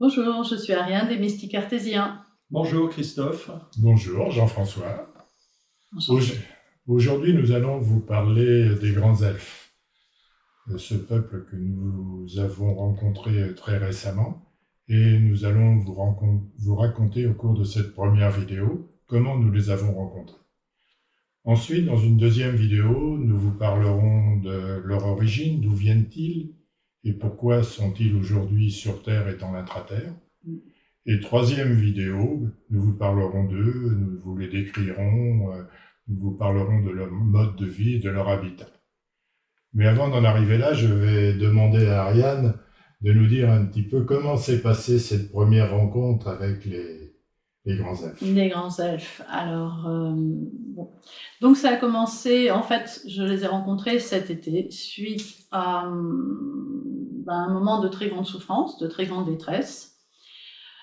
Bonjour, je suis Ariane des Mystiques Cartésiens. Bonjour Christophe. Bonjour Jean-François. Enchantée. Aujourd'hui, nous allons vous parler des grands elfes, de ce peuple que nous avons rencontré très récemment. Et nous allons vous raconter au cours de cette première vidéo comment nous les avons rencontrés. Ensuite, dans une deuxième vidéo, nous vous parlerons de leur origine, d'où viennent-ils et pourquoi sont-ils aujourd'hui sur Terre et dans l'intra-terre. Et troisième vidéo, nous vous parlerons d'eux, nous vous les décrirons, nous vous parlerons de leur mode de vie et de leur habitat. Mais avant d'en arriver là, je vais demander à Ariane de nous dire un petit peu comment s'est passée cette première rencontre avec les grands elfes. Les grands elfes. Alors, bon. Donc ça a commencé, en fait, je les ai rencontrés cet été, suite à un moment de très grande souffrance, de très grande détresse.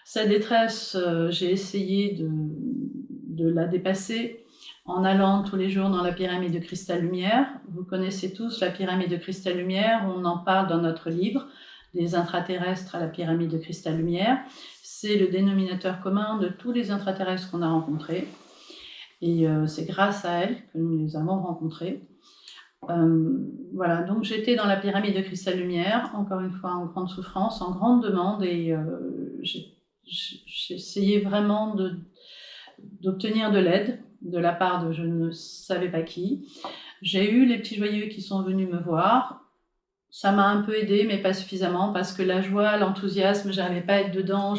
Cette détresse, j'ai essayé de la dépasser en allant tous les jours dans la pyramide de cristal lumière. Vous connaissez tous la pyramide de cristal lumière, on en parle dans notre livre, des intraterrestres à la pyramide de cristal lumière. C'est le dénominateur commun de tous les intraterrestres qu'on a rencontrés. Et c'est grâce à elle que nous les avons rencontrés. Voilà, donc j'étais dans la pyramide de cristal lumière, encore une fois en grande souffrance, en grande demande, et j'ai essayé vraiment d'obtenir de l'aide de la part de je ne savais pas qui. J'ai eu les petits joyeux qui sont venus me voir. Ça m'a un peu aidée, mais pas suffisamment, parce que la joie, l'enthousiasme, j'arrivais pas à être dedans.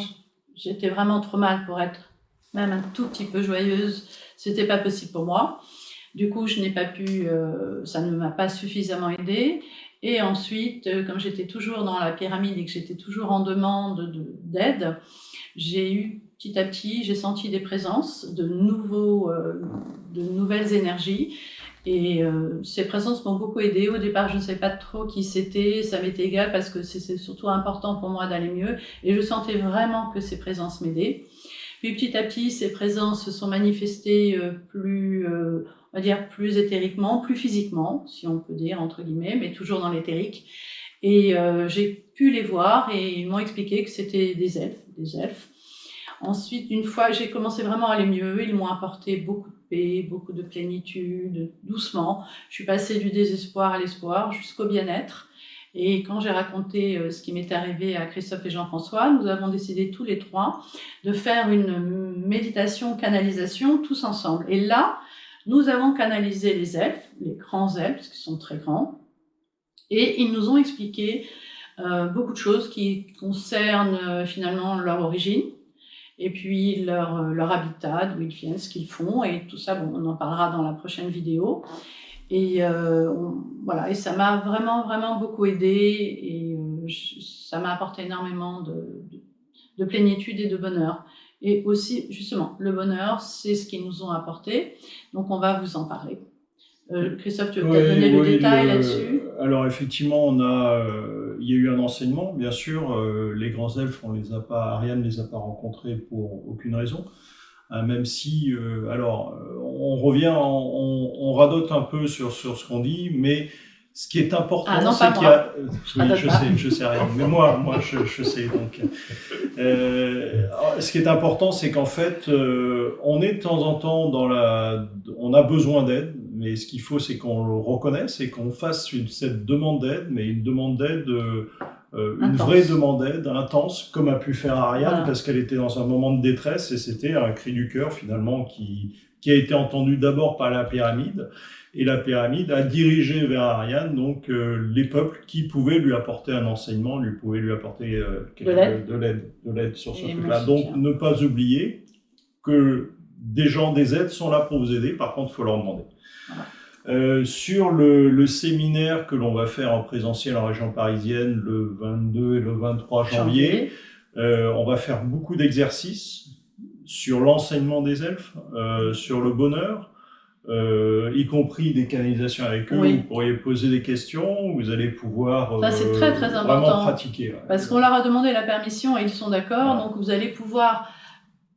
J'étais vraiment trop mal pour être même un tout petit peu joyeuse. C'était pas possible pour moi. Du coup, je n'ai pas pu, ça ne m'a pas suffisamment aidée. Et ensuite, comme j'étais toujours dans la pyramide et que j'étais toujours en demande d'aide, j'ai eu petit à petit, j'ai senti des présences de nouvelles énergies. Et ces présences m'ont beaucoup aidée. Au départ, je ne savais pas trop qui c'était, ça m'était égal parce que c'est surtout important pour moi d'aller mieux. Et je sentais vraiment que ces présences m'aidaient. Puis petit à petit, ces présences se sont manifestées on va dire plus éthériquement, plus physiquement, si on peut dire, entre guillemets, mais toujours dans l'éthérique. Et j'ai pu les voir et ils m'ont expliqué que c'était des elfes. Ensuite, une fois que j'ai commencé vraiment à aller mieux, ils m'ont apporté beaucoup de paix, beaucoup de plénitude, doucement. Je suis passée du désespoir à l'espoir jusqu'au bien-être. Et quand j'ai raconté ce qui m'était arrivé à Christophe et Jean-François, nous avons décidé tous les trois de faire une méditation canalisation tous ensemble. Et là, nous avons canalisé les elfes, les grands elfes, parce qu'ils sont très grands, et ils nous ont expliqué beaucoup de choses qui concernent finalement leur origine, et puis leur habitat, d'où ils viennent, ce qu'ils font, et tout ça, bon, on en parlera dans la prochaine vidéo. Et voilà, et ça m'a vraiment, vraiment beaucoup aidée, et ça m'a apporté énormément de plénitude et de bonheur. Et aussi, justement, le bonheur, c'est ce qu'ils nous ont apporté, donc on va vous en parler. Christophe, tu veux peut-être donner le détail là-dessus? Alors effectivement, il y a eu un enseignement, bien sûr. Les grands elfes, Ariane ne les a pas rencontrés pour aucune raison. Même si, on revient, on radote un peu sur ce qu'on dit, mais ce qui est important, c'est qu'il y a... Oui, je sais rien, mais moi je sais. Donc, ce qui est important, c'est qu'en fait, on est de temps en temps on a besoin d'aide, mais ce qu'il faut, c'est qu'on le reconnaisse et qu'on fasse cette demande d'aide, mais une demande d'aide, une vraie demande d'aide intense, comme a pu faire Ariane, voilà. Parce qu'elle était dans un moment de détresse et c'était un cri du cœur finalement qui a été entendu d'abord par la pyramide. Et la pyramide a dirigé vers Ariane donc les peuples qui pouvaient lui apporter un enseignement, pouvaient lui apporter de l'aide sur ce truc-là. Donc ne pas oublier que des gens, des aides sont là pour vous aider. Par contre, il faut leur demander. Voilà. Sur le séminaire que l'on va faire en présentiel en région parisienne le 22 et le 23 janvier, on va faire beaucoup d'exercices sur l'enseignement des elfes, sur le bonheur, y compris des canalisations avec eux. Oui. Vous pourriez poser des questions, vous allez pouvoir ça, c'est très, très important, vraiment pratiquer. Ouais. Parce qu'on leur a demandé la permission et ils sont d'accord, ouais. Donc vous allez pouvoir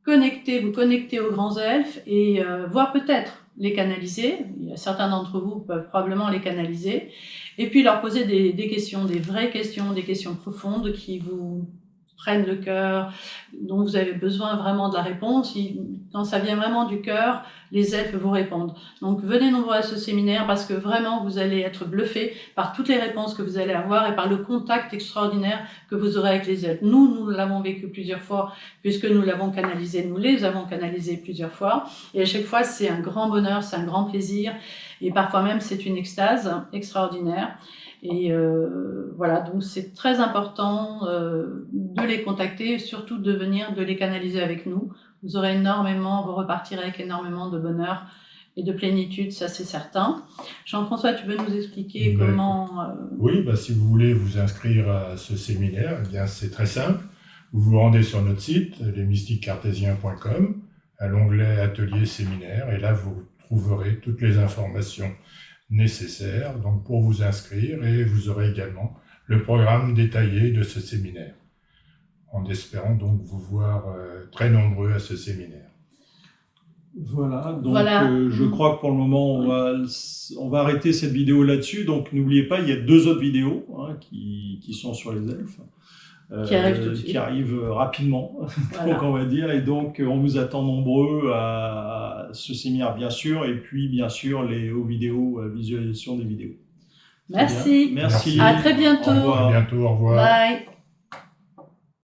vous connecter aux grands elfes et voir peut-être les canaliser. Il y a certains d'entre vous peuvent probablement les canaliser. Et puis leur poser des questions, des vraies questions, des questions profondes qui vous prennent le cœur, dont vous avez besoin vraiment de la réponse. Quand ça vient vraiment du cœur, les elfes vous répondent. Donc venez nombreux à ce séminaire parce que vraiment vous allez être bluffés par toutes les réponses que vous allez avoir et par le contact extraordinaire que vous aurez avec les elfes. Nous l'avons vécu plusieurs fois puisque nous les avons canalisés plusieurs fois. Et à chaque fois, c'est un grand bonheur, c'est un grand plaisir et parfois même c'est une extase extraordinaire. Et voilà, donc c'est très important de les contacter et surtout de venir, de les canaliser avec nous. Vous repartirez avec énormément de bonheur et de plénitude, ça c'est certain. Jean-François, tu veux nous expliquer comment... Oui, si vous voulez vous inscrire à ce séminaire, eh bien c'est très simple. Vous vous rendez sur notre site, lesmystiquescartésiens.com, à l'onglet Atelier Séminaire, et là vous trouverez toutes les informations nécessaires donc pour vous inscrire, et vous aurez également le programme détaillé de ce séminaire, en espérant donc vous voir très nombreux à ce séminaire. Voilà, donc je crois que pour le moment on va arrêter cette vidéo là-dessus. Donc n'oubliez pas, il y a 2 autres vidéos qui sont sur les elfes. Qui arrivent rapidement, voilà. Donc on va dire, et donc on vous attend nombreux à ce séminaire bien sûr, et puis bien sûr aux vidéos, visualisation des vidéos. Merci. Merci. À très bientôt. Au revoir. Bye.